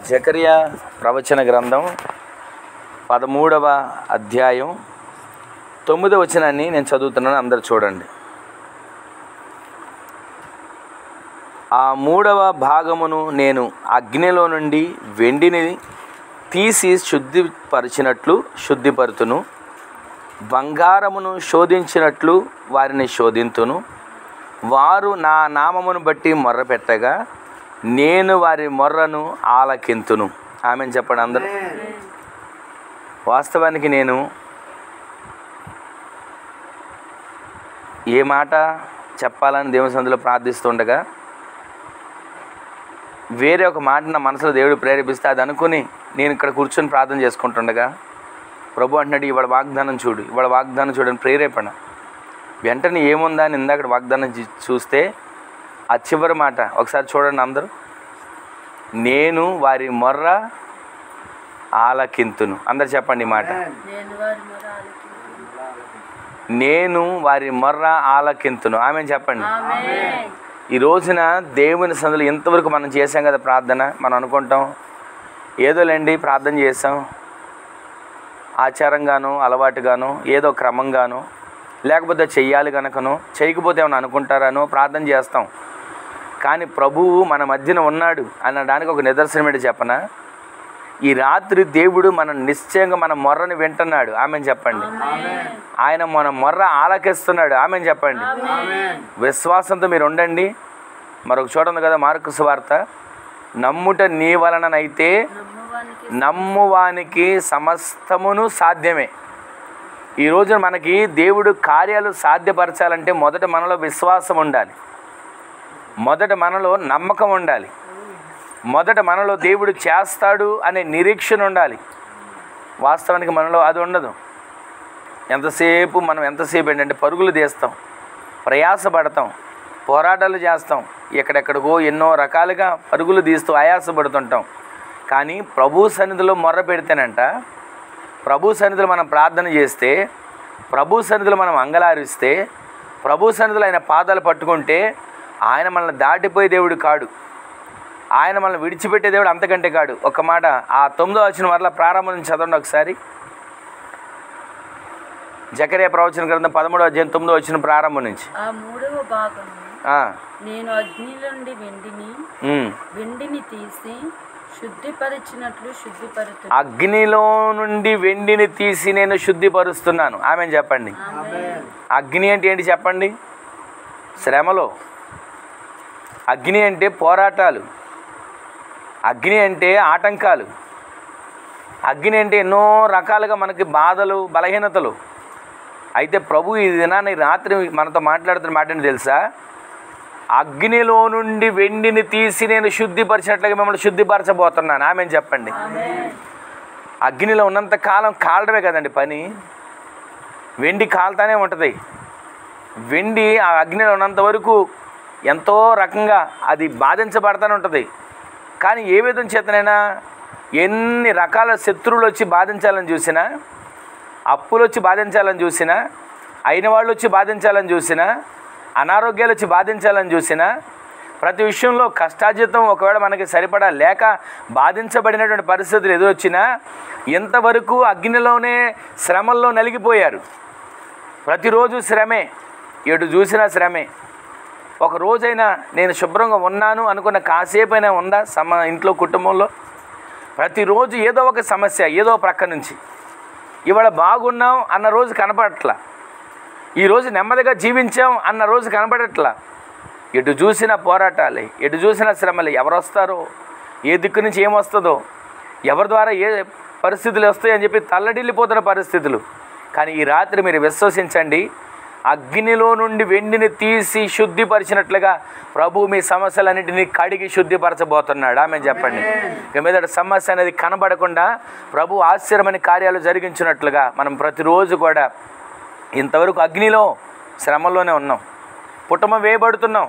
జకర్యా ప్రవచన గ్రంథం 13వ అధ్యాయం 9వ వచనాన్ని నేను చదువుతున్నాను, అందరు చూడండి. ఆ 3వ భాగమును నేను అగ్నిలో నుండి వెండిని తీసి శుద్ధిపరిచినట్లు శుద్ధిపరుతును, బంగారమును శోధించినట్లు వారిని శోధింతును. వారు నా నామమును బట్టి మొర్రపెట్టగా నేను వారి మొర్రను ఆలకింతును. ఆమెను చెప్పండి అందరూ. వాస్తవానికి నేను ఏ మాట చెప్పాలని దేవుని సన్నిధిలో ప్రార్థిస్తుండగా వేరే ఒక మాట నా మనసులో దేవుడు ప్రేరేపిస్తే అది అనుకుని నేను ఇక్కడ కూర్చొని ప్రార్థన చేసుకుంటుండగా ప్రభు అంటున్నాడు, ఇవాళ వాగ్దానం చూడు, ఇవాళ వాగ్దానం చూడని ప్రేరేపణ. వెంటనే ఏముందా అని ఇందాక వాగ్దానం చూస్తే ఆ చివరి మాట ఒకసారి చూడండి అందరూ. నేను వారి మొర్ర ఆలకింతును. అందరు చెప్పండి ఈ మాట. నేను వారి మొర్ర ఆలకింతును. ఆమె చెప్పండి. ఈ రోజున దేవుని సన్నిధిలో ఇంతవరకు మనం చేసాం కదా ప్రార్థన. మనం అనుకుంటాం ఏదోలేండి ప్రార్థన చేసాం, ఆచారంగాను అలవాటుగాను ఏదో క్రమంగాను, లేకపోతే చెయ్యాలి కనుకను, చేయకపోతే ఏమైనా అనుకుంటారనో ప్రార్థన చేస్తాం. కానీ ప్రభువు మన మధ్యన ఉన్నాడు అనడానికి ఒక నిదర్శనం ఏంటి చెప్పనా? ఈ రాత్రి దేవుడు మనం నిశ్చయంగా మన మొర్రని వింటున్నాడు. ఆమెను చెప్పండి. ఆయన మన మొర్ర ఆలకిస్తున్నాడు. ఆమెను చెప్పండి. విశ్వాసంతో మీరు ఉండండి. మరొక చూడండి కదా మార్కు సువార్త, నమ్ముట నీ వలననైతే నమ్మువానికి సమస్తమును సాధ్యమే. ఈ రోజున మనకి దేవుడు కార్యాలు సాధ్యపరచాలంటే మొదట మనలో విశ్వాసం ఉండాలి, మొదట మనలో నమ్మకం ఉండాలి, మొదట మనలో దేవుడు చేస్తాడు అనే నిరీక్షణ ఉండాలి. వాస్తవానికి మనలో అది ఉండదు. మనం ఎంతసేపు ఏంటంటే పరుగులు తీస్తాం, ప్రయాసపడతాం, పోరాటాలు చేస్తాం, ఎక్కడెక్కడికో ఎన్నో రకాలుగా పరుగులు తీస్తూ ఆయాసపడుతుంటాం. కానీ ప్రభు సన్నిధిలో మొర్ర పెడితేనంట, ప్రభు సన్నిధిలో మనం ప్రార్థన చేస్తే, ప్రభు సన్నిధిలో మనం అంగలారిస్తే, ప్రభు సన్నిధిలో ఆయన పాదాలు పట్టుకుంటే ఆయన మనల్ని దాటిపోయే దేవుడు కాడు, ఆయన మనల్ని విడిచిపెట్టే దేవుడు అంతకంటే కాడు. ఒక మాట ఆ 9వ వచనం వల్ల ప్రారంభం నుంచి చదవండి ఒకసారి. జకర్యా ప్రవచన గ్రంథం 13వ అధ్యాయం 9వ వచనం ప్రారంభం నుంచి. ఆ 3వ భాగము నేను అగ్నిలో నుండి వెండిని తీసి శుద్ధిపరిచినట్లు శుద్ధిపరుతును. అగ్నిలో నుండి వెండిని తీసి నేను శుద్ధిపరుస్తున్నాను. ఆమె చెప్పండి. అగ్ని అంటే ఏంటి చెప్పండి? శ్రమలో. అగ్ని అంటే పోరాటాలు, అగ్ని అంటే ఆటంకాలు, అగ్ని అంటే ఎన్నో రకాలుగా మనకి బాధలు, బలహీనతలు. అయితే ప్రభు ఈ దినాన్ని రాత్రి మనతో మాట్లాడుతున్న మాట ఏంటి తెలుసా? అగ్నిలో నుండి వెండిని తీసి నేను శుద్ధిపరిచినట్లుగా మిమ్మల్ని శుద్ధిపరచబోతున్నాను. ఆమె చెప్పండి. అగ్నిలో ఉన్నంత కాలం కాలడమే కదండి పని. వెండి కాలుతానే ఉంటుంది. వెండి ఆ అగ్నిలో ఉన్నంత వరకు ఎంతో రకంగా అది బాధించబడతానే ఉంటుంది. కానీ ఏ విధం చేతనైనా ఎన్ని రకాల శత్రువులు వచ్చి బాధించాలని చూసినా, అప్పులు వచ్చి బాధించాలని చూసినా, అయిన వాళ్ళు వచ్చి బాధించాలని చూసినా, అనారోగ్యాలు వచ్చి బాధించాలని చూసినా, ప్రతి విషయంలో కష్టార్జితం ఒకవేళ మనకి సరిపడా లేక బాధించబడినటువంటి పరిస్థితులు ఎదురొచ్చినా ఇంతవరకు అగ్నిలోనే శ్రమల్లో నలిగిపోయారు. ప్రతిరోజు శ్రమే, ఎటు చూసినా శ్రమే. ఒక రోజైనా నేను శుభ్రంగా ఉన్నాను అనుకున్న కాసేపైనా ఉందా ఇంట్లో కుటుంబంలో? ప్రతిరోజు ఏదో ఒక సమస్య, ఏదో ప్రక్క నుంచి. ఇవాళ బాగున్నాం అన్న రోజు కనపడట్లా, ఈరోజు నెమ్మదిగా జీవించాం అన్న రోజు కనపడట్లా. ఎటు చూసినా పోరాటాలే, ఎటు చూసినా శ్రమలే. ఎవరు వస్తారో, ఏ దిక్కు నుంచి ఏమొస్తుందో, ఎవరి ద్వారా ఏ పరిస్థితులు వస్తాయని చెప్పి తల్లడిల్లిపోతున్న పరిస్థితులు. కానీ ఈ రాత్రి మీరు విశ్వసించండి, అగ్నిలో నుండి వెండిని తీసి శుద్ధిపరిచినట్లుగా ప్రభు మీ సమస్యలన్నింటినీ కడిగి శుద్ధిపరచబోతున్నాడు. ఆమె చెప్పండి. ఇక మీద సమస్య అనేది కనబడకుండా ప్రభు ఆశ్చర్యమైన కార్యాలు జరిగించినట్లుగా మనం ప్రతిరోజు కూడా ఇంతవరకు అగ్నిలో శ్రమలోనే ఉన్నాం. పుటమ వేయబడుతూనే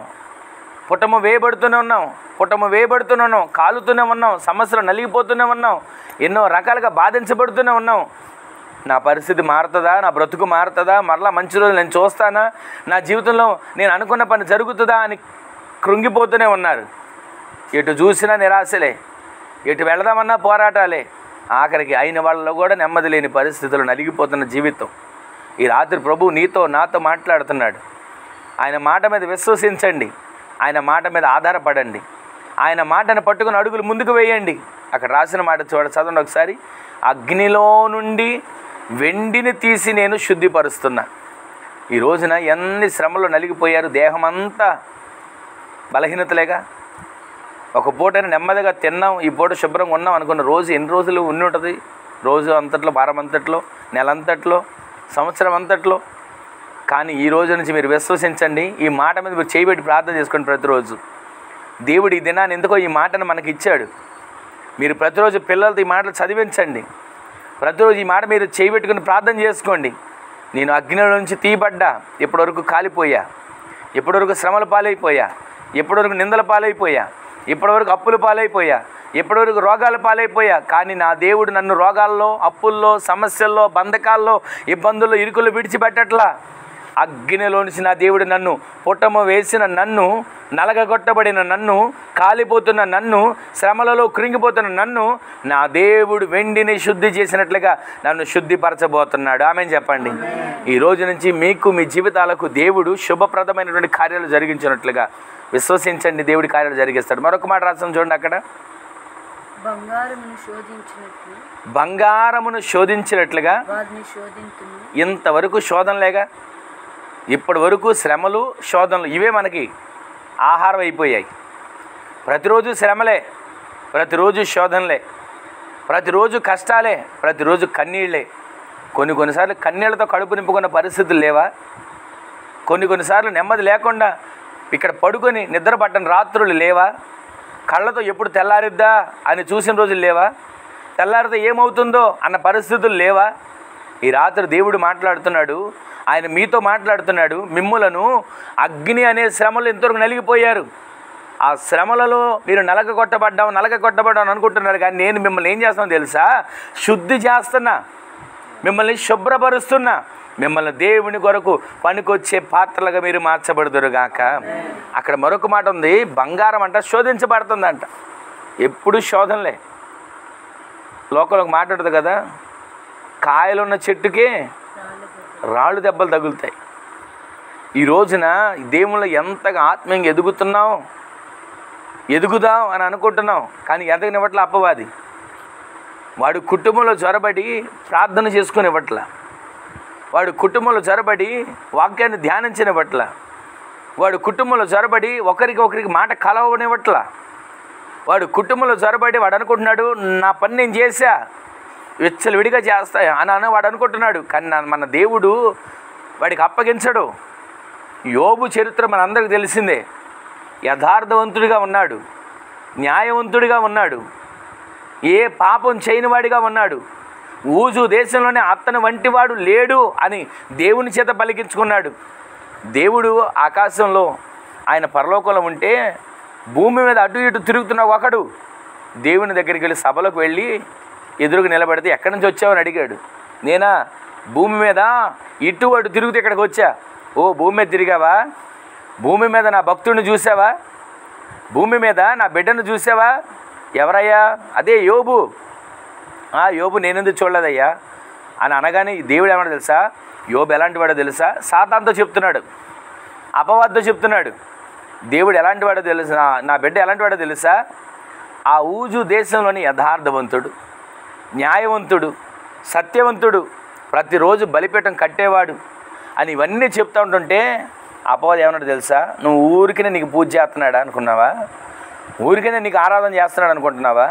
ఉన్నాం, కాలుతూనే ఉన్నాం, సమస్యలు నలిగిపోతూనే ఉన్నాం, ఎన్నో రకాలుగా బాధించబడుతూనే ఉన్నాం. నా పరిస్థితి మారుతుందా, నా బ్రతుకు మారుతుందా, మరలా మంచి రోజులు నేను చూస్తానా, నా జీవితంలో నేను అనుకున్న పని జరుగుతుందా అని కృంగిపోతూనే ఉన్నారు. ఎటు చూసినా నిరాశలే, ఎటు వెళదామన్నా పోరాటాలే. ఆఖరికి అయిన వాళ్ళలో కూడా నెమ్మది లేని పరిస్థితులు, నలిగిపోతున్న జీవితం. ఈ రాత్రి ప్రభువు నీతో నాతో మాట్లాడుతున్నాడు. ఆయన మాట మీద విశ్వసించండి, ఆయన మాట మీద ఆధారపడండి, ఆయన మాటను పట్టుకుని అడుగులు ముందుకు వేయండి. అక్కడ రాసిన మాట చదవండి ఒకసారి. అగ్నిలో నుండి వెండిని తీసి నేను శుద్ధిపరుస్తున్నా. ఈ రోజున ఎన్ని శ్రమలు నలిగిపోయారు, దేహమంతా బలహీనతలేగా. ఒక పూటని నెమ్మదిగా తిన్నాం, ఈ పూట శుభ్రంగా ఉన్నాం అనుకున్న రోజు ఎన్ని రోజులు ఉండి ఉంటుంది? రోజు అంతట్లో, వారం అంతట్లో, నెలంతట్లో, సంవత్సరం అంతట్లో. కానీ ఈ రోజు నుంచి మీరు విశ్వసించండి, ఈ మాట మీద మీరు చేయబెట్టి ప్రార్థన చేసుకోండి. ప్రతిరోజు దేవుడు ఈ దినాన్ని ఎందుకో ఈ మాటను మనకి ఇచ్చాడు. మీరు ప్రతిరోజు పిల్లలతో ఈ మాటలు చదివించండి. ప్రతిరోజు ఈ మాట మీరు చేయబెట్టుకుని ప్రార్థన చేసుకోండి. నేను అగ్నిలో నుంచి తీయబడ్డా, ఇప్పటివరకు కాలిపోయా, ఇప్పటివరకు శ్రమల పాలైపోయా, ఇప్పటివరకు నిందల పాలైపోయా, ఇప్పటివరకు అప్పుల పాలైపోయా, ఇప్పటివరకు రోగాల పాలైపోయా. కానీ నా దేవుడు నన్ను రోగాల్లో, అప్పుల్లో, సమస్యల్లో, బంధకాల్లో, ఇబ్బందుల్లో, ఇరుకుల్లో విడిచిపెట్టట్లా. అగ్నిలో నుంచి నా దేవుడు నన్ను, పుట్టమ వేసిన నన్ను, నలగగొట్టబడిన నన్ను, కాలిపోతున్న నన్ను, శ్రమలలో కృంగిపోతున్న నన్ను నా దేవుడు వెండిని శుద్ధి చేసినట్లుగా నన్ను శుద్ధిపరచబోతున్నాడు. ఆమేన్ చెప్పండి. ఈ రోజు నుంచి మీకు, మీ జీవితాలకు దేవుడు శుభప్రదమైనటువంటి కార్యాలు జరిగించినట్లుగా విశ్వసించండి. దేవుడి కార్యాలు జరిగిస్తాడు. మరొక మాట రాస్తాం చూడండి. అక్కడ బంగారమును శోధించినట్లుగా ఇంతవరకు శోధనలేగా. ఇప్పటి వరకు శ్రమలు, శోధనలు ఇవే మనకి ఆహారం అయిపోయాయి. ప్రతిరోజు శ్రమలే, ప్రతిరోజు శోధనలే, ప్రతిరోజు కష్టాలే, ప్రతిరోజు కన్నీళ్ళే. కొన్నిసార్లు కన్నీళ్లతో కడుపు నింపుకున్న పరిస్థితులు లేవా? కొన్నిసార్లు నెమ్మది లేకుండా ఇక్కడ పడుకొని నిద్ర పట్టని రాత్రులు లేవా? కళ్ళతో ఎప్పుడు తెల్లారిద్దా అని చూసిన రోజులు లేవా? తెల్లారితో ఏమవుతుందో అన్న పరిస్థితులు లేవా? ఈ రాత్రి దేవుడు మాట్లాడుతున్నాడు, ఆయన మీతో మాట్లాడుతున్నాడు. మిమ్ములను అగ్ని అనే శ్రమలు ఎంతవరకు నలిగిపోయారు. ఆ శ్రమలలో మీరు నలగగొట్టబడ్డాం అనుకుంటున్నారు. కానీ నేను మిమ్మల్ని ఏం చేస్తానో తెలుసా? శుద్ధి చేస్తున్నా, మిమ్మల్ని శుభ్రపరుస్తున్నా, మిమ్మల్ని దేవుని కొరకు పనికొచ్చే పాత్రలుగా మీరు మార్చబడుదురుగాక. అక్కడ మరొక మాట ఉంది, బంగారం అంట శోధించబడుతుందంట. ఎప్పుడు శోధనలే. లోకంలో ఒక మాట ఉంటుంది కదా, కాయలున్న చెట్టుకే రాళ్ళు దెబ్బలు తగులుతాయి. ఈ రోజున దేవుళ్ళు ఎంతగా ఆత్మీయంగా ఎదుగుదాం అని అనుకుంటున్నాం, కానీ ఎదగనివ్వట్ల అపవాది. వాడు కుటుంబంలో చొరబడి ప్రార్థన చేసుకునివ్వట్ల, వాడు కుటుంబంలో చొరబడి వాక్యాన్ని ధ్యానించనివ్వట్ల, వాడు కుటుంబంలో చొరబడి ఒకరికి మాట కలవనివ్వట్ల, వాడు కుటుంబంలో చొరబడి వాడు అనుకుంటున్నాడు నా పని నేను చేశా, విచ్చలవిడిగా చేస్తా అని వాడు అనుకుంటున్నాడు. కానీ మన దేవుడు వాడికి అప్పగించడు. యోబు చరిత్ర మనందరికీ తెలిసిందే. యథార్థవంతుడిగా ఉన్నాడు, న్యాయవంతుడిగా ఉన్నాడు, ఏ పాపం చేయనివాడిగా ఉన్నాడు. ఊజు దేశంలోనే అతని వంటివాడు లేడు అని దేవుని చేత పలికించుకున్నాడు. దేవుడు ఆకాశంలో, ఆయన పరలోకంలో ఉంటే భూమి మీద అటు ఇటు తిరుగుతున్న ఒకడు దేవుని దగ్గరికి వెళ్ళి సభలకు వెళ్ళి ఎదురుకు నిలబడితే ఎక్కడి నుంచి వచ్చావని అడిగాడు. నేనా భూమి మీద ఇటు అటు తిరుగుతూ ఇక్కడికి వచ్చా. ఓ భూమి మీద తిరిగావా? భూమి మీద నా భక్తుడిని చూసావా? భూమి మీద నా బిడ్డను చూసావా? ఎవరయ్యా? అదే యోబు. యోబు నేనెందుకు చూడలేదయ్యా అని అనగానే దేవుడు ఏమన్నా తెలుసా? యోబు ఎలాంటి వాడో తెలుసా? సాతానుతో చెప్తున్నాడు, అపవాదుతో చెప్తున్నాడు. దేవుడు ఎలాంటి వాడో తెలుసా? నా బిడ్డ ఎలాంటి వాడో తెలుసా? ఆ ఊజు దేశంలోని యథార్థవంతుడు, న్యాయవంతుడు, సత్యవంతుడు, ప్రతిరోజు బలిపీఠం కట్టేవాడు అని ఇవన్నీ చెప్తూ ఉంటుంటే అపవాది ఏమన్నాడు తెలుసా? నువ్వు ఊరికినే నీకు పూజ చేస్తున్నాడా అనుకున్నావా? ఊరికినే నీకు ఆరాధన చేస్తున్నాడు అనుకుంటున్నావా?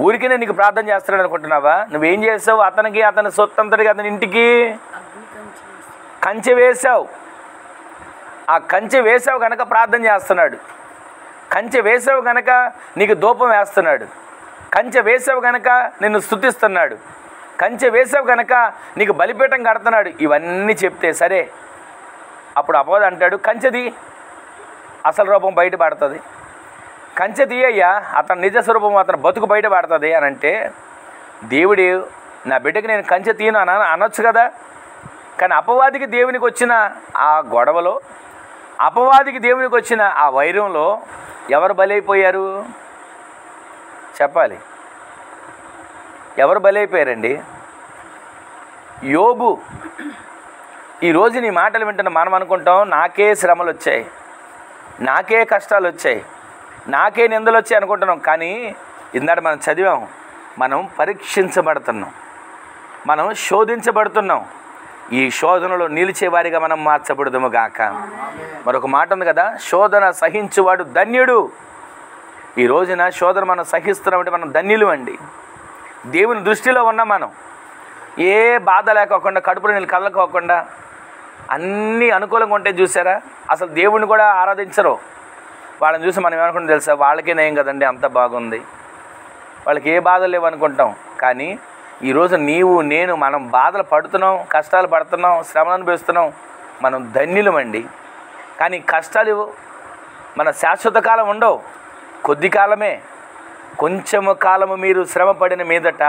ఊరికినే నీకు ప్రార్థన చేస్తున్నాడు అనుకుంటున్నావా? నువ్వేం చేసావు? అతనికి, అతని సొత్తంతటికి, అతని ఇంటికి కంచె వేసావు. ఆ కంచె వేసావు కనుక ప్రార్థన చేస్తున్నాడు, కంచె వేసావు కనుక నీకు ధూపం వేస్తున్నాడు, కంచె వేసావు కనుక నిన్ను స్తుతిస్తున్నాడు, కంచె వేసావు కనుక నీకు బలిపీఠం కడుతున్నాడు. ఇవన్నీ చెప్తే సరే, అప్పుడు అపవాది అంటాడు కంచెది అసలు రూపం బయటపడుతుంది, కంచె తీయ్యా అతని నిజ స్వరూపం, అతని బతుకు బయటపడుతుంది అని అంటే దేవుడు నా బిడ్డకి నేను కంచె తీయను అనొచ్చు కదా. కానీ అపవాదికి దేవునికి వచ్చిన ఆ గొడవలో, అపవాదికి దేవునికి వచ్చిన ఆ వైరంలో ఎవరు బలైపోయారు చెప్పాలి? ఎవరు బలైపోయారండి? యోబు. ఈరోజు నీ మాటలు వింటున్న మనం అనుకుంటాం నాకే శ్రమలు వచ్చాయి, నాకే కష్టాలు వచ్చాయి, నాకే నిందలు వచ్చాయి అనుకుంటున్నాం. కానీ ఇందాక మనం చదివాం, మనం పరీక్షించబడుతున్నాం, మనం శోధించబడుతున్నాం. ఈ శోధనలో నిలిచేవారిగా మనం మార్చబడదుము గాక. మరొక మాట ఉంది కదా, శోధన సహించువాడు ధన్యుడు. ఈ రోజున శోధన మనం సహిస్తున్నామంటే మనం ధన్యులు అండి. దేవుని దృష్టిలో ఉన్నాం మనం. ఏ బాధ లేకోకుండా, కడుపులో నీళ్ళు కదలకోకుండా అన్నీ అనుకూలంగా ఉంటే చూసారా, అసలు దేవుణ్ణి కూడా ఆరాధించరు. వాళ్ళని చూసి మనం ఏమనుకుంటాం తెలుసా, వాళ్ళకే నయం కదండి, అంత బాగుంది, వాళ్ళకి ఏ బాధలు లేవు అనుకుంటాం. కానీ ఈరోజు నీవు నేను మనం బాధలు పడుతున్నాం, కష్టాలు పడుతున్నాం, శ్రమను అనుభవిస్తున్నాం, మనం ధన్యులమండి. కానీ కష్టాలు మన శాశ్వత కాలం ఉండవు, కొద్ది కాలమే. కొంచెము కాలము మీరు శ్రమ పడిన మీదట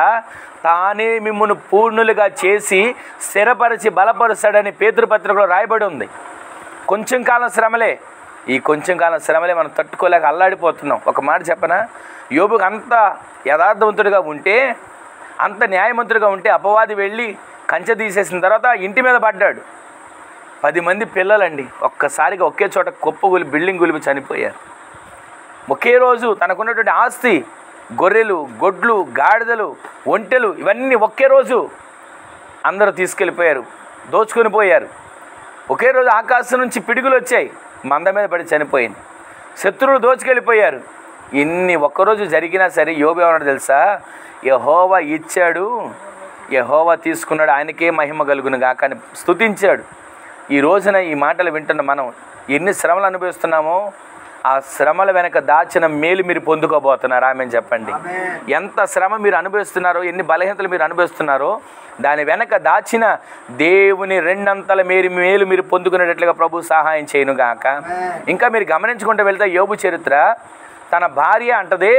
తానే మిమ్మును పూర్ణులుగా చేసి స్థిరపరిచి బలపరుస్తాడని పేతురుపత్రికలో రాయబడి ఉంది. కొంచెం కాలం శ్రమలే, ఈ కొంచెం కాలం శ్రమలే మనం తట్టుకోలేక అల్లాడిపోతున్నాం. ఒక మాట చెప్పనా, యోబుకు అంత యథార్థవంతుడిగా ఉంటే, అంత న్యాయవంతుడిగా ఉంటే అపవాది వెళ్ళి కంచె తీసేసిన తర్వాత ఇంటి మీద పడ్డాడు. 10 మంది పిల్లలండి ఒక్కసారిగా ఒకే చోట కుప్పగూలి బిల్డింగ్ గులిపి చనిపోయారు. ఒకే రోజు తనకున్నటువంటి ఆస్తి, గొర్రెలు, గొడ్లు, గాడిదలు, ఒంటెలు, ఇవన్నీ ఒకే రోజు అందరూ తీసుకెళ్ళిపోయారు, దోచుకొని పోయారు. ఒకే రోజు ఆకాశం నుంచి పిడుగులు వచ్చాయి, మంద మీద పడి చనిపోయింది. శత్రువులు దోచుకెళ్ళిపోయారు. ఇన్ని ఒక్కరోజు జరిగినా సరే యోబు ఏమన్నాడు తెలుసా, యెహోవా ఇచ్చాడు, యెహోవా తీసుకున్నాడు, ఆయనకే మహిమ కలుగును గాక అని స్తుతించాడు. ఈ రోజున ఈ మాటలు వింటున్న మనం ఎన్ని శ్రమలు అనుభవిస్తున్నామో ఆ శ్రమల వెనక దాచిన మేలు మీరు పొందుకోబోతున్నారు. ఆమెను చెప్పండి. ఎంత శ్రమ మీరు అనుభవిస్తున్నారో, ఎన్ని బలహీనతలు మీరు అనుభవిస్తున్నారో, దాని వెనక దాచిన దేవుని 2 అంతల మేలు మీరు పొందుకునేటట్లుగా ప్రభు సహాయం చేయనుగాక. ఇంకా మీరు గమనించుకుంటూ వెళ్తే యోబు చరిత్ర, తన భార్య అంటదే,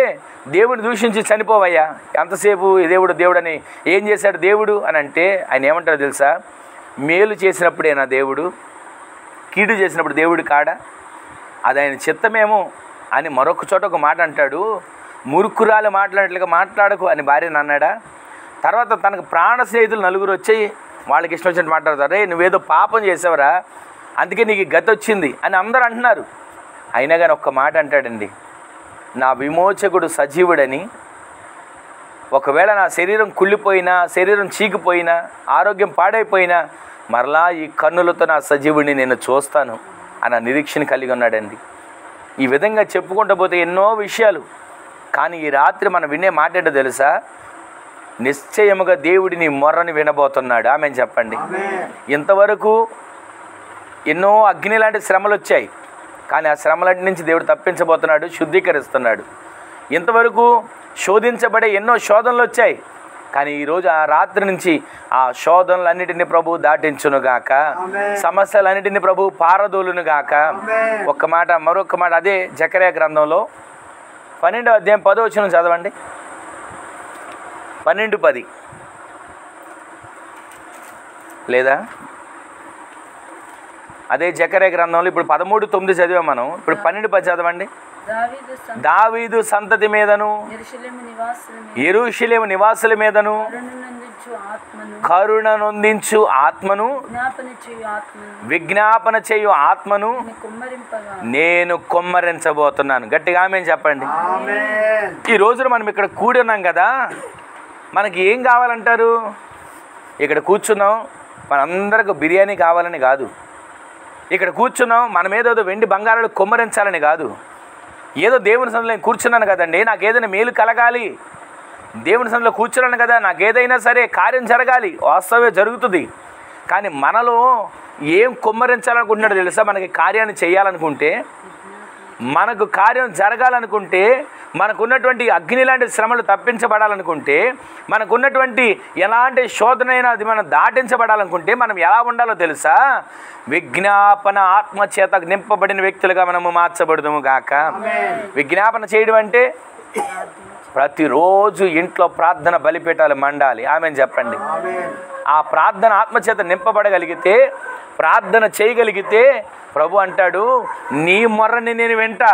దేవుని దూషించి చనిపోవయ్యా, ఎంతసేపు దేవుడు దేవుడని, ఏం చేశాడు దేవుడు అని అంటే ఆయన ఏమంటారో తెలుసా, మేలు చేసినప్పుడేనా దేవుడు, కీడు చేసినప్పుడు దేవుడు కాడా, అది ఆయన చిత్తమేమో అని మరొక చోట ఒక మాట అంటాడు. మురుకురాలు మాట్లాడినట్లుగా మాట్లాడకు అని భార్యను అన్నాడా. తర్వాత తనకు ప్రాణ స్నేహితులు 4 వచ్చి వాళ్ళకి ఇష్టం వచ్చినట్టు మాట్లాడతారు, రే నువ్వేదో పాపం చేసావురా అందుకే నీకు గతి వచ్చింది అని అందరూ అంటున్నారు. అయినా కానీ ఒక్క మాట అంటాడండి, నా విమోచకుడు సజీవుడని. ఒకవేళ నా శరీరం కుళ్ళిపోయినా, శరీరం చీకిపోయినా, ఆరోగ్యం పాడైపోయినా మరలా ఈ కన్నులతో నా సజీవుడిని నేను చూస్తాను అన్న నిరీక్షణ కలిగి ఉన్నాడండి. ఈ విధంగా చెప్పుకుంటూ పోతే ఎన్నో విషయాలు. కానీ ఈ రాత్రి మనం వినే మాట ఏంటో తెలుసా, నిశ్చయముగా దేవుడిని మొర్రని వినబోతున్నాడు. ఆమెను చెప్పండి. ఇంతవరకు ఎన్నో అగ్ని లాంటి శ్రమలు వచ్చాయి, కానీ ఆ శ్రమలన్నిటి నుంచి దేవుడు తప్పించబోతున్నాడు, శుద్ధీకరిస్తున్నాడు. ఇంతవరకు శోధించబడే ఎన్నో శోధనలు వచ్చాయి, కానీ ఈరోజు ఆ రాత్రి నుంచి ఆ శోధనలన్నిటిని ప్రభు దాటించునుగాక, సమస్యలన్నిటిని ప్రభు పారదోలునుగాక. ఒక్క మాట, మరొక మాట, అదే జకర్యా గ్రంథంలో 12వ అధ్యాయం 10వ వచనం చదవండి. 12:10 లేదా? అదే జకర్యా గ్రంథంలో ఇప్పుడు 13:9 చదివాం మనం, ఇప్పుడు 12:10 చదవండి. దావీదు సంతతి మీదను యెరూషలేము నివాసుల మీదను కరుణ నొందించు ఆత్మను విజ్ఞాపన చేయు ఆత్మను నేను కుమ్మరించబోతున్నాను. గట్టిగా ఆమేన్ చెప్పండి. ఈ రోజున మనం ఇక్కడ కూడి ఉన్నాం కదా, మనకి ఏం కావాలంటారు? ఇక్కడ కూర్చున్నాం మనందరికి బిర్యానీ కావాలని కాదు, ఇక్కడ కూర్చున్నాం మనం ఏదో వెండి బంగారాలు కుమ్మరించాలని కాదు. ఏదో దేవుని సన్నిధిలో నేను కూర్చున్నాను కదండి, నాకు ఏదైనా మేలు కలగాలి, దేవుని సన్నిధిలో కూర్చున్నాను కదా, నాకు ఏదైనా సరే కార్యం జరగాలి, వాస్తవమే జరుగుతుంది. కానీ మనలో ఏం కుమ్మరించాలనుకుంటున్నాడో తెలుసా? మనకి కార్యాన్ని చేయాలనుకుంటే, మనకు కార్యం జరగాలనుకుంటే, మనకున్నటువంటి అగ్ని లాంటి శ్రమలు తప్పించబడాలనుకుంటే, మనకున్నటువంటి ఎలాంటి శోధనైనా అది మనం దాటించబడాలనుకుంటే మనం ఎలా ఉండాలో తెలుసా? విజ్ఞాపన ఆత్మచేత నింపబడిన వ్యక్తులుగా మనము మార్చబడదుము గాక. విజ్ఞాపన చేయడం అంటే ప్రతిరోజు ఇంట్లో ప్రార్థన బలిపీఠాలు మండాలి. ఆమెను చెప్పండి. ఆ ప్రార్థన ఆత్మచేత నింపబడగలిగితే, ప్రార్థన చేయగలిగితే ప్రభు అంటాడు, నీ మొర్రని నేను వింటా,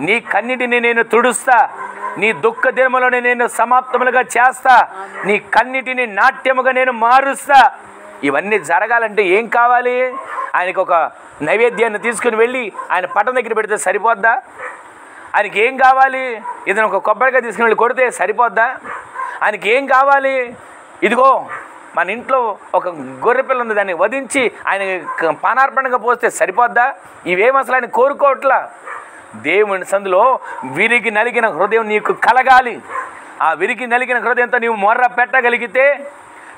నీ కన్నిటిని నేను తుడుస్తా, నీ దుఃఖ దినములను నేను సమాప్తములుగా చేస్తా, నీ కన్నిటిని నాట్యముగా నేను మారుస్తా. ఇవన్నీ జరగాలంటే ఏం కావాలి? ఆయనకు ఒక నైవేద్యాన్ని తీసుకుని వెళ్ళి ఆయన పట్టం దగ్గర పెడితే సరిపోద్దా? ఆయనకి ఏం కావాలి? ఇతను ఒక కొబ్బరికాయ తీసుకుని వెళ్ళి కొడితే సరిపోద్దా? ఆయనకి ఏం కావాలి? ఇదిగో మన ఇంట్లో ఒక గొర్రె పిల్ల ఉంది, దాన్ని వధించి ఆయన పానార్పణగా పోస్తే సరిపోద్దా? ఇవేం అసలు ఆయన కోరుకోవట్లా. దేవుని సందులో విరిగి నలిగిన హృదయం నీకు కలగాలి. ఆ విరిగి నలిగిన హృదయంతో నీవు మొర్ర పెట్టగలిగితే,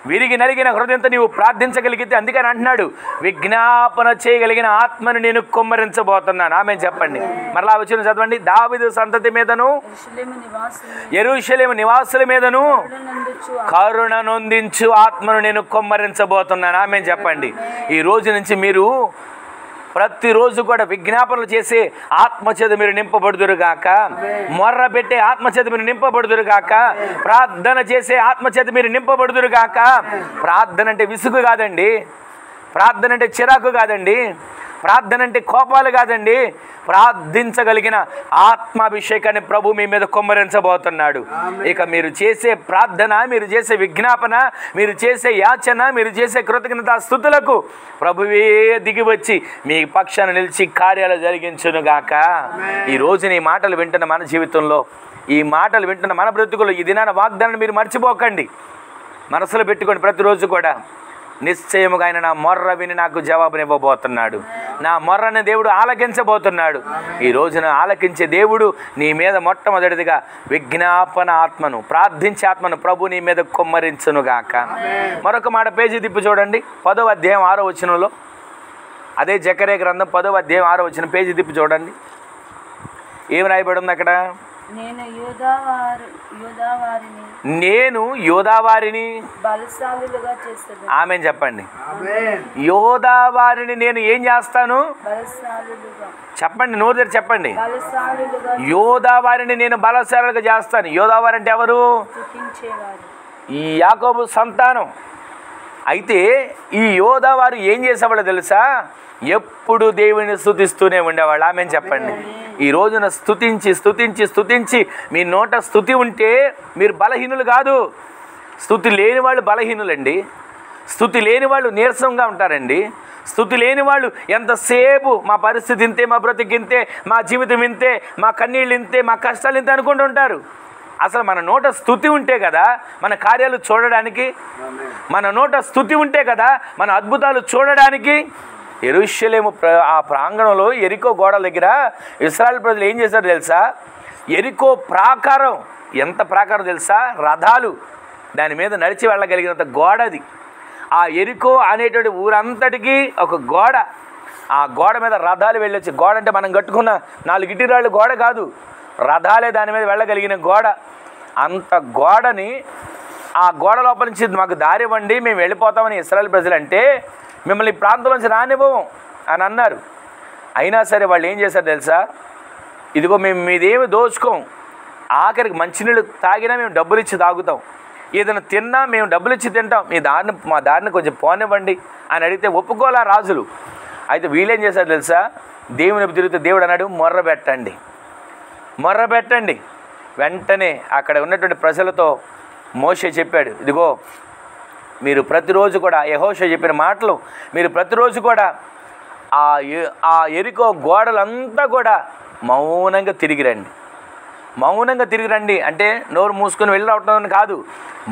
విరిగి నలిగిన హృదయంతో నీవు ప్రార్థించగలిగితే, అందుకని అంటున్నాడు, విజ్ఞాపన చేయగలిగిన ఆత్మను నేను కుమ్మరించబోతున్నాను. ఆమె చెప్పండి, మరలా వచ్చిన చదవండి. దావీదు సంతతి మీదను యెరూషలేము నివాసుల మీదను కరుణ నొందించు ఆత్మను నేను కుమ్మరించబోతున్నాను. ఆమె చెప్పండి. ఈ రోజు నుంచి మీరు ప్రతిరోజు కూడా విజ్ఞాపనలు చేసే ఆత్మచేత మీరు నింపబడుదురుగాక, మొర్ర పెట్టే ఆత్మచేత మీరు నింపబడుదురుగాక, ప్రార్థన చేసే ఆత్మచేత మీరు నింపబడుదురుగాక. ప్రార్థన అంటే విసుగు కాదండి, ప్రార్థన అంటే చిరాకు కాదండి, ప్రార్థన అంటే కోపాలు కాదండి. ప్రార్థించగలిగిన ఆత్మాభిషేకాన్ని ప్రభు మీ మీద కుమ్మరించబోతున్నాడు. ఇక మీరు చేసే ప్రార్థన, మీరు చేసే విజ్ఞాపన, మీరు చేసే యాచన, మీరు చేసే కృతజ్ఞతా స్తుతులకు ప్రభువే దిగి వచ్చి మీ పక్షాన నిలిచి కార్యాలు జరిగించునుగాక. ఈ రోజు ఈ మాటలు వింటున్న మన జీవితంలో, ఈ మాటలు వింటున్న మన బ్రతుకులు, ఈ దినాన వాగ్దానాన్ని మీరు మర్చిపోకండి, మనసులో పెట్టుకోండి. ప్రతిరోజు కూడా నిశ్చయముగా ఆయన నా మొర్ర విని నాకు జవాబునివ్వబోతున్నాడు, నా మొర్రని దేవుడు ఆలకించబోతున్నాడు. ఈ రోజున ఆలకించే దేవుడు నీ మీద మొట్టమొదటిదిగా విజ్ఞాపన ఆత్మను, ప్రార్థించే ఆత్మను ప్రభు నీ మీద కుమ్మరించునుగాక. మరొక మాట పేజీ తిప్పి చూడండి, 10వ అధ్యాయం 6వ వచనంలో, అదే జకర్యా గ్రంథం 10వ అధ్యాయం 6వ వచనం, పేజీ తిప్పి చూడండి. ఏం రాయబడి ఉంది అక్కడ? నేను యోధావారిని బలశాలులుగా చేస్తాను. ఆమె చెప్పండి. యోధావారిని నేను ఏం చేస్తాను? బలశాలులుగా చెప్పండి, నోరు తెరిచి చెప్పండి. బలశాలులుగా యోధావారిని నేను బలశాలుగా చేస్తాను. యోధావారి అంటే ఎవరు? స్తుతించేవారు. ఈ యాకోబు సంతానం. అయితే ఈ యోధావారు ఏం చేసేవాళ్ళు తెలుసా? ఎప్పుడు దేవుని స్తుతిస్తూనే ఉండేవాళ్ళు. ఆమె చెప్పండి. ఈ రోజున స్తుతించి స్తుతించి స్తుతించి మీ నోట స్తుతి ఉంటే మీరు బలహీనులు కాదు. స్తుతి లేని వాళ్ళు బలహీనులండి. స్తుతి లేని వాళ్ళు నీరసంగా ఉంటారండి. స్తుతి లేని వాళ్ళు ఎంతసేపు మా పరిస్థితి ఇంతే, మా బ్రతికి ఇంతే, మా జీవితం ఇంతే, మా కన్నీళ్ళు ఇంతే, మా కష్టాలు ఇంతే అనుకుంటూ ఉంటారు. అసలు మన నోట స్తుతి ఉంటే కదా మన కార్యాలు చూడడానికి, మన నోట స్తుతి ఉంటే కదా మన అద్భుతాలు చూడడానికి. యెరూషలేము ఆ ప్రాంగణంలో ఎరికో గోడల దగ్గర ఇశ్రాయేలు ప్రజలు ఏం చేశారు తెలుసా? ఎరికో ప్రాకారం, ఎంత ప్రాకారం తెలుసా? రథాలు దాని మీద నడిచి వెళ్ళగలిగినంత గోడ అది. ఆ ఎరికో అనేటువంటి ఊరంతటికి ఒక గోడ. ఆ గోడ మీద రథాలు వెళ్ళొచ్చు. గోడ అంటే మనం కట్టుకున్న 4 గిటిరాళ్ళు గోడ కాదు, రథాలే దాని మీద వెళ్ళగలిగిన గోడ. అంత గోడని, ఆ గోడ లోపల నుంచి మాకు దారి ఇవ్వండి, మేము వెళ్ళిపోతామని ఇశ్రాయేలు ప్రజలు అంటే, మిమ్మల్ని ఈ ప్రాంతం నుంచి రానివ్వం అని అన్నారు. అయినా సరే వాళ్ళు ఏం చేశారు తెలుసా? ఇదిగో మేము మీదేమి దోచుకోం, ఆఖరికి మంచినీళ్ళు తాగినా మేము డబ్బులు ఇచ్చి తాగుతాం, ఏదైనా తిన్నా మేము డబ్బులు ఇచ్చి తింటాం, మా దారిని కొంచెం పోనివ్వండి అని అడిగితే ఒప్పుకోలే రాజులు. అయితే వీళ్ళేం చేశారు తెలుసా? దేవుని తిరిగితే దేవుడు అన్నాడు, మొర్ర పెట్టండి, మొర్ర పెట్టండి. వెంటనే అక్కడ ఉన్నటువంటి ప్రజలతో మోషే చెప్పాడు, ఇదిగో మీరు ప్రతిరోజు కూడా యెహోషువ చెప్పిన మాటలు మీరు ప్రతిరోజు కూడా ఆ ఎరికో గోడలంతా కూడా మౌనంగా తిరిగి రండి. మౌనంగా తిరిగి రండి అంటే నోరు మూసుకొని వెళ్ళి రావటం కాదు,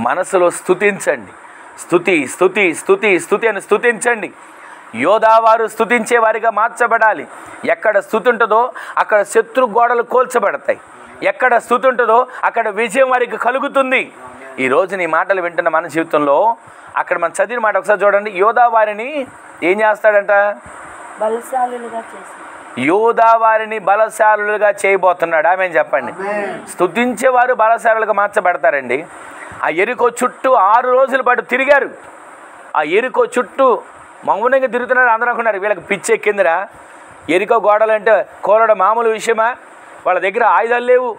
మనసులో స్తుతించండి. స్తుతి స్తుతి స్తుతి స్తుతి అని స్తుతించండి. యోధావారు స్తుతించే వారిగా మార్చబడాలి. ఎక్కడ స్తుతి ఉంటుందో అక్కడ శత్రు గోడలు కోల్చబడతాయి. ఎక్కడ స్తుతి ఉంటుందో అక్కడ విజయం వారికి కలుగుతుంది. ఈ రోజు నీ మాటలు వింటున్న మన జీవితంలో అక్కడ మనం చదివిన మాట ఒకసారి చూడండి. యోధావారిని ఏం చేస్తాడంట? బలశాలులుగా చేసి యోధావారిని బలశాలులుగా చేయబోతున్నాడు. ఆమె చెప్పండి. స్తుతించేవారు బలశాలులుగా మార్చబడతారండి. ఆ ఎరికో చుట్టూ 6 రోజుల పాటు తిరిగారు. ఆ ఎరికో చుట్టూ మౌనంగా తిరుగుతున్నారు. అందరూ అనుకున్నారు వీళ్ళకి పిచ్చెక్కిందిరా, ఎరికో గోడలు అంటే కోలడం మామూలు విషయమా? వాళ్ళ దగ్గర ఆయుధాలు లేవు,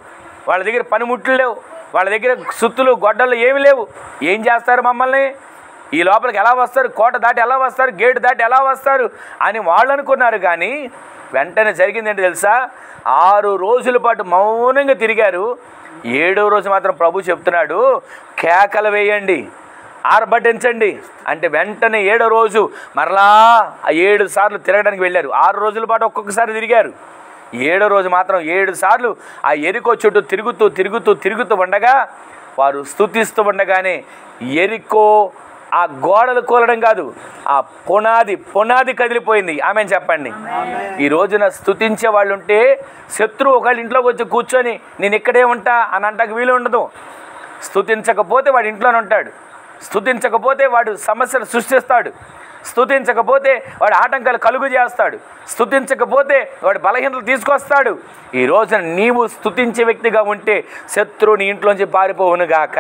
వాళ్ళ దగ్గర పనిముట్లు లేవు, వాళ్ళ దగ్గర సుత్తులు గొడ్డలు ఏమి లేవు, ఏం చేస్తారు మమ్మల్ని? ఈ లోపలికి ఎలా వస్తారు, కోట దాటి ఎలా వస్తారు, గేటు దాటి ఎలా వస్తారు అని వాళ్ళు అనుకున్నారు. కానీ వెంటనే జరిగింది ఏంటి తెలుసా? 6 రోజుల పాటు మౌనంగా తిరిగారు. 7వ రోజు మాత్రం ప్రభు చెప్తున్నాడు, కేకలు వేయండి, ఆర్భటించండి అంటే వెంటనే 7వ రోజు మరలా 7 సార్లు తిరగడానికి వెళ్ళారు. 6 రోజుల పాటు ఒక్కొక్కసారి తిరిగారు. 7వ రోజు మాత్రం 7 సార్లు ఆ ఎరికో చుట్టూ తిరుగుతూ ఉండగా, వారు స్తుతిస్తూ ఉండగానే ఎరికో ఆ గోడలు కూలడం కాదు, ఆ పునాది కదిలిపోయింది. ఆమెను చెప్పండి. ఈ రోజున స్తుతించే వాళ్ళు ఉంటే శత్రువు ఒకళ్ళు ఇంట్లోకి వచ్చి కూర్చొని నేను ఇక్కడే ఉంటా అని అంటానికి వీలు ఉండదు. స్తుతించకపోతే వాడు ఇంట్లోనే ఉంటాడు, స్తుతించకపోతే వాడు సమస్యలు సృష్టిస్తాడు, స్తుతించకపోతే వాడు ఆటంకాలు కలుగు చేస్తాడు, స్తుతించకపోతే వాడు బలహీనతలు తీసుకొస్తాడు. ఈ రోజున నీవు స్తుతించే వ్యక్తిగా ఉంటే శత్రువు నీ ఇంట్లోంచి పారిపోవునుగాక.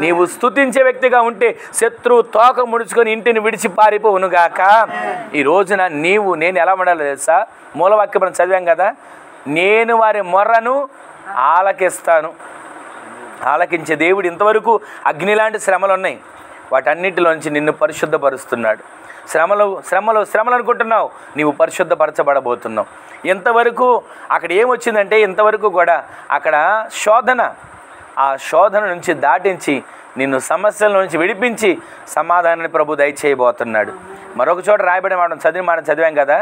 నీవు స్తుతించే వ్యక్తిగా ఉంటే శత్రువు తోక ముడుచుకొని ఇంటిని విడిచి పారిపోవునుగాక. ఈ రోజున నేను ఎలా ఉండాలో తెలుసా? మూలవాక్యం మనం చదివాం కదా, నేను వారి మొర్రను ఆలకిస్తాను. ఆలకించే దేవుడు. ఇంతవరకు అగ్ని లాంటి శ్రమలు ఉన్నాయి, వాటన్నిటిలోంచి నిన్ను పరిశుద్ధపరుస్తున్నాడు. శ్రమలు అనుకుంటున్నావు, నీవు పరిశుద్ధపరచబడబోతున్నావు. ఇంతవరకు అక్కడ ఏమొచ్చిందంటే, ఇంతవరకు కూడా అక్కడ శోధన, ఆ శోధన నుంచి దాటించి నిన్ను సమస్యల నుంచి విడిపించి సమాధానాన్ని ప్రభు దయచేయబోతున్నాడు. మరొక చోట రాయబడిన మాట చదివాం కదా,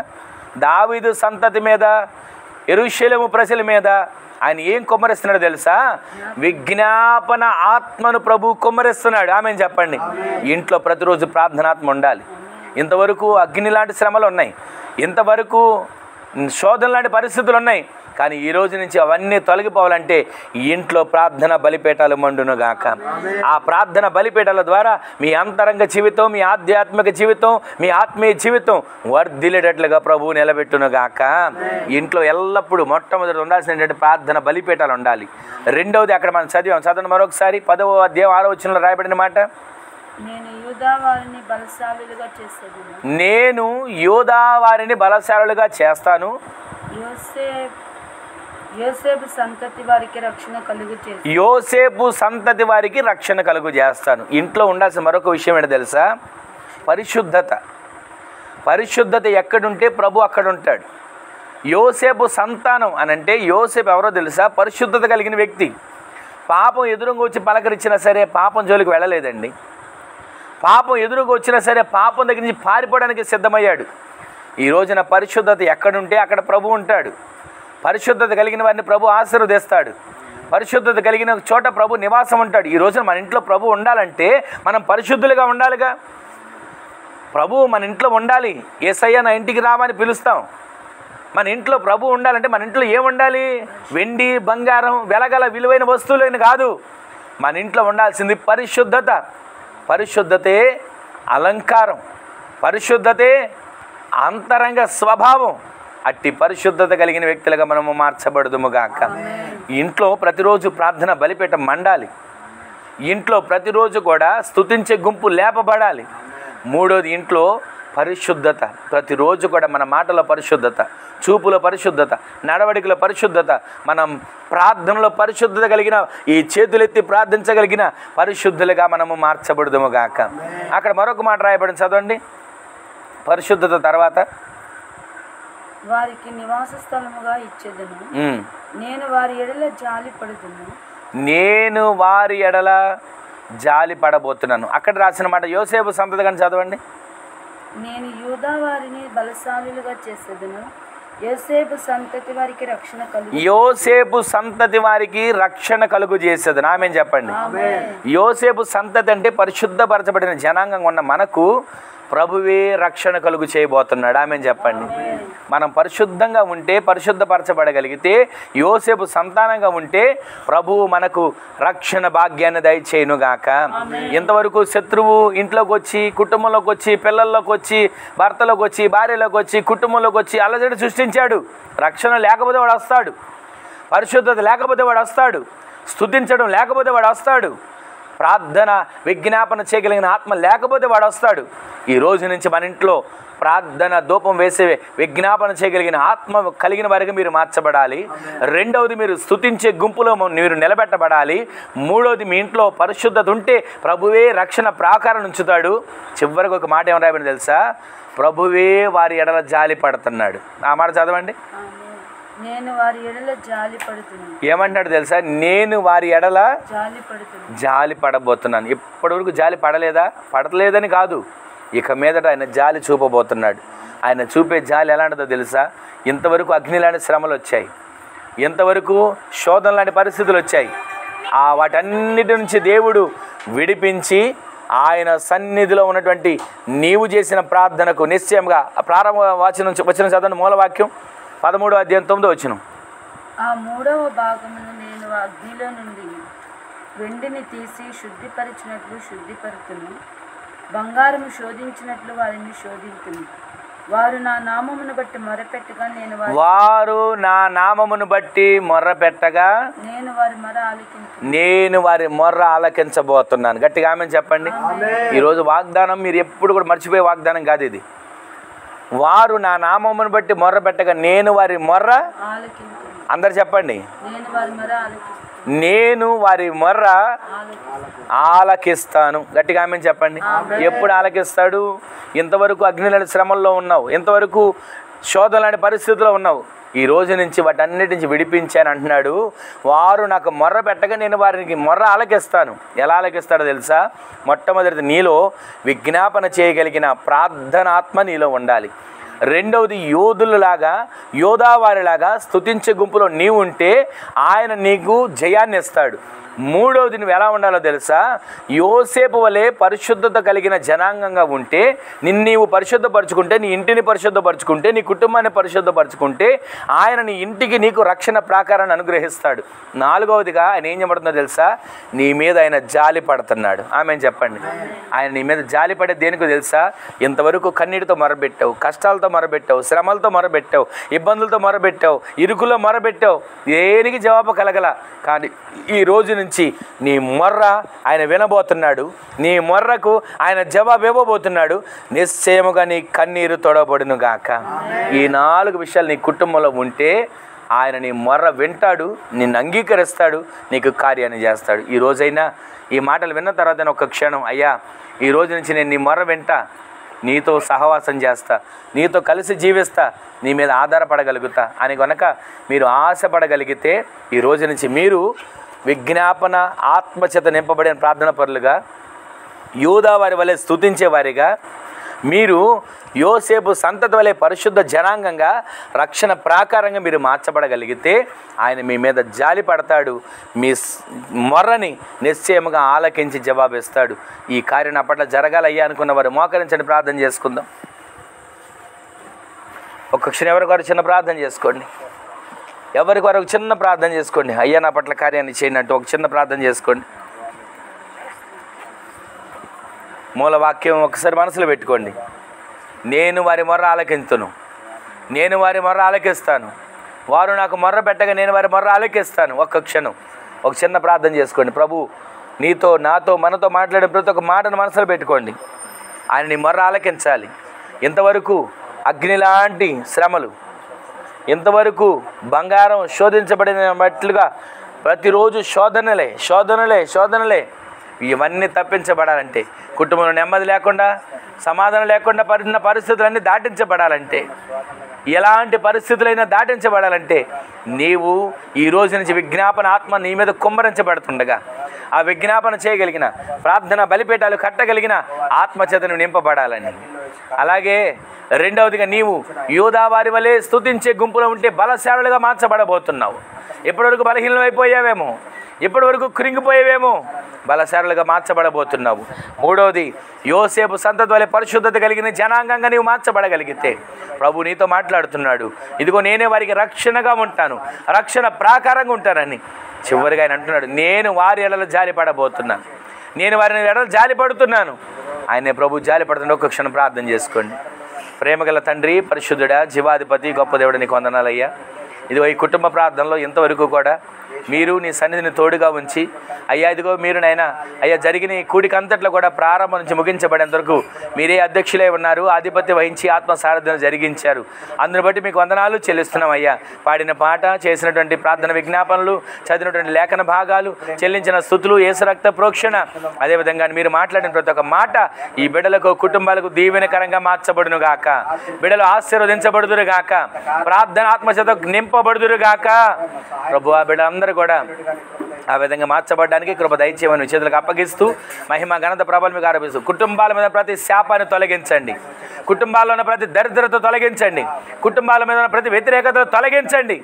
దావీదు సంతతి మీద, యెరూషలేము ప్రజల మీద ఆయన ఏం కుమ్మరిస్తున్నాడు తెలుసా? విజ్ఞాపన ఆత్మను ప్రభు కుమ్మరిస్తున్నాడు. ఆమెను చెప్పండి. ఇంట్లో ప్రతిరోజు ప్రార్థనాత్మ ఉండాలి. ఇంతవరకు అగ్ని లాంటి శ్రమలు ఉన్నాయి, ఇంతవరకు శోధన లాంటి పరిస్థితులు ఉన్నాయి. కానీ ఈ రోజు నుంచి అవన్నీ తొలగిపోవాలంటే ఇంట్లో ప్రార్థన బలిపీఠాలు మండునుగాక. ఆ ప్రార్థన బలిపీఠాల ద్వారా మీ అంతరంగ జీవితం, మీ ఆధ్యాత్మిక జీవితం, మీ ఆత్మీయ జీవితం వర్ధిల్లేటట్లుగా ప్రభువు నిలబెట్టునుగాక. ఇంట్లో ఎల్లప్పుడూ మొట్టమొదటి ఉండాల్సిన ప్రార్థన బలిపీఠాలు ఉండాలి. రెండవది అక్కడ మనం చదవండి మరొకసారి 10వ అధ్యాయం 6వ వచనంలో రాయబడిన మాట, నేను యూదా వారిని బలశాలులుగా చేసేదను. నేను యూదా వారిని బలశాలులుగా చేస్తాను. యోసేపు సంతతి వారికి రక్షణ కలుగు చేస్తాను. యోసేపు సంతతి వారికి రక్షణ కలుగు చేస్తాను. ఇంట్లో ఉండాల్సిన మరొక విషయం ఏంటో తెలుసా? పరిశుద్ధత ఎక్కడుంటే ప్రభు అక్కడ ఉంటాడు. యోసేపు సంతానం అని అంటే యోసేపు ఎవరో తెలుసా? పరిశుద్ధత కలిగిన వ్యక్తి. పాపం ఎదురుగా వచ్చి పలకరించినా సరే పాపం జోలికి వెళ్ళలేదండి. పాపం ఎదురుగా వచ్చినా సరే పాపం దగ్గర నుంచి పారిపోవడానికి సిద్ధమయ్యాడు. ఈ రోజున పరిశుద్ధత ఎక్కడుంటే అక్కడ ప్రభు ఉంటాడు. పరిశుద్ధత కలిగిన వారిని ప్రభు ఆశీర్వదిస్తాడు. పరిశుద్ధత కలిగిన చోట ప్రభు నివాసం ఉంటాడు. ఈ రోజున మన ఇంట్లో ప్రభు ఉండాలంటే మనం పరిశుద్ధులుగా ఉండాలిగా. ప్రభు మన ఇంట్లో ఉండాలి. యేసయ్య నా ఇంటికి రామని పిలుస్తాం. మన ఇంట్లో ప్రభు ఉండాలంటే మన ఇంట్లో ఏముండాలి? వెండి బంగారం వెలగల విలువైన వస్తువులని కాదు. మన ఇంట్లో ఉండాల్సింది పరిశుద్ధత. పరిశుద్ధతే అలంకారం, పరిశుద్ధతే అంతరంగ స్వభావం. అట్టి పరిశుద్ధత కలిగిన వ్యక్తులుగా మనము మార్చబడుదుముగాక. ఇంట్లో ప్రతిరోజు ప్రార్థన బలిపీఠం మండాలి. ఇంట్లో ప్రతిరోజు కూడా స్తుతించే గుంపు లేపబడాలి. మూడోది ఇంట్లో పరిశుద్ధత. ప్రతిరోజు కూడా మన మాటలో పరిశుద్ధత, చూపులో పరిశుద్ధత, నడవడికలో పరిశుద్ధత, మనం ప్రార్థనలో పరిశుద్ధత కలిగిన, ఈ చేతులెత్తి ప్రార్థించగలిగిన పరిశుద్ధులుగా మనము మార్చబడుదుముగాక. అక్కడ మరొక మాట రాయబడింది, చదవండి. పరిశుద్ధత తర్వాత వారికి నివాస స్థలముగా ఇచ్చేదను. నేను వారి ఎడల జాలి పడుదును. నేను వారి ఎడల జాలి పడబోతున్నాను. అక్కడ రాసిన మాట యోసేపు సంతతి కానీ చదవండి. నేను యూదా వారిని బలశాలులుగా చేసేదను. యోసేపు సంతతి వారికి రక్షణ కలుగు. యోసేపు సంతతి వారికి రక్షణ కలుగు చేసేది. ఆమేన్ చెప్పండి. యోసేపు సంతతి అంటే పరిశుద్ధపరచబడిన జనాంగంగా ఉన్న మనకు ప్రభువే రక్షణ కలుగు చేయబోతున్నాడు. ఆమేన్ చెప్పండి. మనం పరిశుద్ధంగా ఉంటే, పరిశుద్ధపరచబడగలిగితే, యోసేపు సంతానంగా ఉంటే ప్రభువు మనకు రక్షణ భాగ్యాన్ని దయచేయునుగాక. ఇంతవరకు శత్రువు ఇంట్లోకి వచ్చి, కుటుంబంలోకి వచ్చి, పిల్లల్లోకి వచ్చి, భర్తలోకి వచ్చి, భార్యలోకి వచ్చి, కుటుంబంలోకి వచ్చి అలజడి సృష్టించాడు. రక్షణ లేకపోతే వాడు వస్తాడు, పరిశుద్ధత లేకపోతే వాడు వస్తాడు, స్తుతించడం లేకపోతే వాడు వస్తాడు, ప్రార్థన విజ్ఞాపన చేయగలిగిన ఆత్మ లేకపోతే వాడు వస్తాడు. ఈ రోజు నుంచి మన ఇంట్లో ప్రార్థన ధూపం వేసే విజ్ఞాపన చేయగలిగిన ఆత్మ కలిగిన వారికి మీరు మార్చబడాలి. రెండవది, మీరు స్తుతించే గుంపులో మీరు నిలబెట్టబడాలి. మూడవది, మీ ఇంట్లో పరిశుద్ధత ఉంటే ప్రభువే రక్షణ ప్రాకారం ఉంచుతాడు. చివరికి ఒక మాట ఏమని రాయబడింది తెలుసా? ప్రభువే వారి ఎడల జాలి పడుతున్నాడు. ఆ మాట చదవండి. నేను వారి ఎడల జాలి పడుతున్నాను. ఏమంటాడు తెలుసా? నేను వారి ఎడల జాలి పడబోతున్నాను. ఇప్పటివరకు జాలి పడలేదా? పడలేదని కాదు, ఇక మీదట ఆయన జాలి చూపబోతున్నాడు. ఆయన చూపే జాలి ఎలాంటిదో తెలుసా? ఇంతవరకు అగ్ని లాంటి శ్రమలు వచ్చాయి, ఇంతవరకు శోధన లాంటి పరిస్థితులు వచ్చాయి. వాటన్నిటి నుంచి దేవుడు విడిపించి ఆయన సన్నిధిలో ఉన్నటువంటి నీవు చేసిన ప్రార్థనకు నిశ్చయంగా ప్రారంభ వచ్చిన చదవండి, మూలవాక్యం 13వ అధ్యాయం 9వ వచనం. ఆ మూడవ భాగమును నేను అగ్నిలో నుండి వెండిని తీసి శుద్ధిపరిచినట్లు శుద్ధిపరుతును, బంగారము శోధించినట్లు వారిని శోధించును. వారు నా నామమును బట్టి మొరపెట్టగా నేను వారి మొర్ర ఆలకించబోతున్నాను. గట్టిగా ఆమేన్ చెప్పండి. ఈరోజు వాగ్దానం మీరు ఎప్పుడు కూడా మర్చిపోయే వాగ్దానం కాదు ఇది. వారు నా నామమును బట్టి మొర్ర పెట్టగా నేను వారి మొర్ర అందరు చెప్పండి, నేను వారి మొర్ర ఆలకిస్తాను. గట్టిగా ఆమేన్ చెప్పండి. ఎప్పుడు ఆలకిస్తాడు? ఇంతవరకు అగ్నిలాంటి శ్రమల్లో ఉన్నావు, ఇంతవరకు శోధన లాంటి పరిస్థితుల్లో ఉన్నావు. ఈ రోజు నుంచి వాటన్నిటి నుంచి విడిపించాను అంటున్నాడు. వారు నాకు మొర్ర పెట్టగా నేను వారికి మొర్ర ఆలకిస్తాను. ఎలా ఆలకిస్తాడో తెలుసా? మొట్టమొదటి, నీలో విజ్ఞాపన చేయగలిగిన ప్రార్థనాత్మ నీలో ఉండాలి. రెండవది, యోధావారిలాగా స్తుతించే గుంపులో నీవు ఉంటే ఆయన నీకు జయాన్ని ఇస్తాడు. మూడవది, నువ్వు ఎలా ఉండాలో తెలుసా? యోసేపు వలె పరిశుద్ధత కలిగిన జనాంగంగా ఉంటే, నీవు పరిశుద్ధపరచుకుంటే, నీ ఇంటిని పరిశుద్ధపరచుకుంటే, నీ కుటుంబాన్ని పరిశుద్ధపరచుకుంటే ఆయన నీ ఇంటికి నీకు రక్షణ ప్రాకారాన్ని అనుగ్రహిస్తాడు. నాలుగవదిగా ఆయన ఏం చెప్పబడుతుందో తెలుసా? నీ మీద ఆయన జాలి పడుతున్నాడు. ఆమేన్ చెప్పండి. ఆయన నీ మీద జాలి పడే దేనికో తెలుసా? ఇంతవరకు కన్నీటితో మొరబెట్టావు, కష్టాలతో మొరబెట్టావు, శ్రమలతో మొరబెట్టావు, ఇబ్బందులతో మొరబెట్టావు, ఇరుకులో మొరబెట్టావు, దేనికి జవాబు కలగల. కానీ ఈ రోజు నుంచి నీ మొర్ర ఆయన వినబోతున్నాడు, నీ మొర్రకు ఆయన జవాబు ఇవ్వబోతున్నాడు. నిశ్చయముగా నీ కన్నీరు తొడబడును గాక. ఈ 4 విషయాలు నీ కుటుంబంలో ఉంటే ఆయన నీ మొర్ర వింటాడు, నిన్ను అంగీకరిస్తాడు, నీకు కార్యాన్ని చేస్తాడు. ఈ రోజైనా ఈ మాటలు విన్న తర్వాత ఒక క్షణం, అయ్యా ఈ రోజు నుంచి నేను నీ మొర్ర వింటా, నీతో సహవాసం చేస్తా, నీతో కలిసి జీవిస్తా, నీ మీద ఆధారపడగలుగుతా అని కనుక మీరు ఆశపడగలిగితే ఈ రోజు నుంచి మీరు విజ్ఞాపన ఆత్మచేత నింపబడిన ప్రార్థన పరులుగా, యూదా వారి వలె స్తుతించేవారిగా, మీరు యోసేపు సంతతి వలె పరిశుద్ధ జనాంగంగా రక్షణ ప్రాకారంగా మీరు మార్చబడగలిగితే ఆయన మీ మీద జాలి పడతాడు, మీ మొర్రని నిశ్చయముగా ఆలకించి జవాబిస్తాడు. ఈ కార్యం అప్పట్లో జరగాలయ్యా అనుకున్న వారు మోకరించండి, ప్రార్థన చేసుకుందాం. ఒక్క క్షణం ఎవరికొరకు చిన్న ప్రార్థన చేసుకోండి, ఎవరికి వారు ఒక చిన్న ప్రార్థన చేసుకోండి. అయ్యా నా పట్ల కార్యాన్ని చేయనట్టు ఒక చిన్న ప్రార్థన చేసుకోండి. మూలవాక్యం ఒకసారి మనసులో పెట్టుకోండి. నేను వారి మొర్ర ఆలకించును, నేను వారి మొర్ర ఆలకిస్తాను, వారు నాకు మొర్ర పెట్టగా నేను వారి మొర్ర ఆలకిస్తాను. ఒక్క క్షణం ఒక చిన్న ప్రార్థన చేసుకోండి. ప్రభు నీతో నాతో మనతో మాట్లాడే ప్రతి ఒక్క మాటను మనసులో పెట్టుకోండి. ఆయన నీ మొర్ర ఆలకించాలి. ఇంతవరకు అగ్ని లాంటి శ్రమలు, ఇంతవరకు బంగారం శోధించబడినట్లుగా ప్రతిరోజు శోధనలే శోధనలే శోధనలే ఇవన్నీ తప్పించబడాలంటే, కుటుంబంలో నెమ్మది లేకుండా, సమాధానం లేకుండా పడిన పరిస్థితులన్నీ దాటించబడాలంటే, ఎలాంటి పరిస్థితులైనా దాటించబడాలంటే నీవు ఈ రోజు నుంచి విజ్ఞాపన ఆత్మ నీ మీద కుమ్మరించబడుతుండగా ఆ విజ్ఞాపన చేయగలిగిన, ప్రార్థన బలిపీఠాలు కట్టగలిగిన ఆత్మచేతను నింపబడాలని. అలాగే రెండవదిగా, నీవు యూదా వారి వలె స్తుతించే గుంపులో ఉంటే బలశాలులుగా మార్చబడబోతున్నావు. ఇప్పటివరకు బలహీనమైపోయావేమో, ఇప్పటివరకు కృంగిపోయేవేమో, బలశాలులుగా మార్చబడబోతున్నావు. మూడవది, యోసేపు సంతతి వలె పరిశుద్ధత కలిగిన జనాంగంగా నీవు మార్చబడగలిగితే ప్రభు నీతో మాట్లాడుతున్నాడు. ఇదిగో నేనే వారికి రక్షణగా ఉంటాను, రక్షణ ప్రాకారంగా ఉంటానని. చివరిగా ఆయన అంటున్నాడు, నేను వారి ఎడల జాలి పడబోతున్నాను, నేను వారిని ఎడల జాలి పడుతున్నాను. ఆయనే ప్రభు జాలి పడుతున్నాడు. ఒక్క క్షణం ప్రార్థన చేసుకోండి. ప్రేమగల తండ్రి, పరిశుద్ధుడా, జీవాధిపతి, గొప్ప దేవుడు, నీకు వందనాలయ్యా. ఇదిగో ఈ కుటుంబ ప్రార్థనలో ఇంతవరకు కూడా మీరు నీ సన్నిధిని తోడుగా ఉంచి అయ్యా ఇదిగో మీరు నాయన అయ్యా జరిగిన ఈ కూడిక అంతట్లో కూడా ప్రారంభం నుంచి ముగించబడేంత వరకు మీరే అధ్యక్షులై ఉన్నారు, ఆధిపత్యం వహించి ఆత్మ సారథ్యం జరిగించారు. అందుని బట్టి మీకు వందనాలు చెల్లిస్తున్నాం అయ్యా. పాడిన పాట, చేసినటువంటి ప్రార్థన విజ్ఞాపనలు, చదివినటువంటి లేఖన భాగాలు, చెల్లించిన స్తుతులు, యేసు రక్త ప్రోక్షణ, అదేవిధంగా మీరు మాట్లాడిన ప్రతి ఒక్క మాట ఈ బిడ్డలకు కుటుంబాలకు దీవెనకరంగా మార్చబడును గాక. బిడ్డలు ఆశీర్వదించబడుదురు గాక, ప్రార్థన ఆత్మచేత నింపబడుదురు గాక. ప్రభు ఆ బిడ్డలందరూ కూడా ఆ విధంగా మార్చబడడానికి కృప దయచేయమని చేతులకు అప్పగిస్తూ మహిమ ఘనత ప్రభావం మీకు ఆరోపిస్తూ కుటుంబాల మీద ప్రతి శాపాన్ని తొలగించండి, కుటుంబాల్లో ఉన్న ప్రతి దరిద్రత తొలగించండి, కుటుంబాల మీద ఉన్న ప్రతి వ్యతిరేకత తొలగించండి.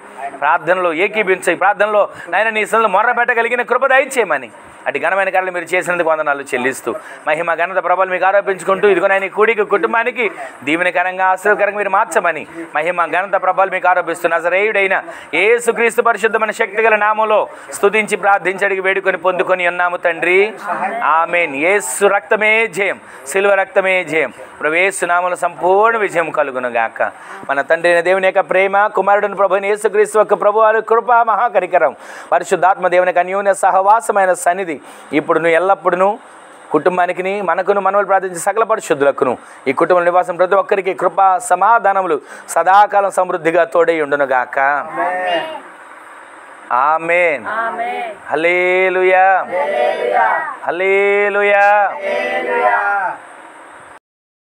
ప్రార్థనలో ఏకీభించి ప్రార్థనలో నాయన నీ సన్నిధిలో మొర్ర పెట్టగలిగిన కృప దయచేయమని అటు ఘనమైన కార్యాలు మీరు చేసినందుకు వందనాలు చెల్లిస్తూ మహిమ ఘనత ప్రభావం మీకు ఆరోపించుకుంటూ ఇదిగో నాయన కూడికి కుటుంబానికి దీవెనకరంగా ఆశీర్వకరంగా మీరు మార్చమని మహిమ ఘనత ప్రభావం మీకు ఆరోపిస్తూ నజరేయుడైన యేసుక్రీస్తు పరిశుద్ధమైన శక్తిగల నామములో స్తుతించి ప్రార్థించి అడిగి వేడుకొని పొందుకొని ఉన్నాము తండ్రి, ఆమేన్. యేసు రక్తమే జయం, సిలువ రక్తమే జయం. ప్రభు యేసు నామములో సంపూర్ణ విజయం కలుగును గాక. మన తండ్రి అయిన దేవుని యొక్క ప్రేమ, కుమారుడిని ప్రభుని యేసుక్రీస్తు యొక్క ప్రభువారి కృప, మహాకరికరం, పరిశుద్ధాత్మ దేవుని యొక్క అన్యోన్య సహవాసమైన సన్నిధి ఇప్పుడు ఎల్లప్పుడూ కుటుంబానికి మనకును మనవలు ప్రార్థించే సకల పరిశుద్ధులకును ఈ కుటుంబ నివాసం ప్రతి ఒక్కరికి కృప సమాధానములు సదాకాలం సమృద్ధిగా తోడై ఉండును గాక. ఆమేన్. హల్లెలూయా, హల్లెలూయా.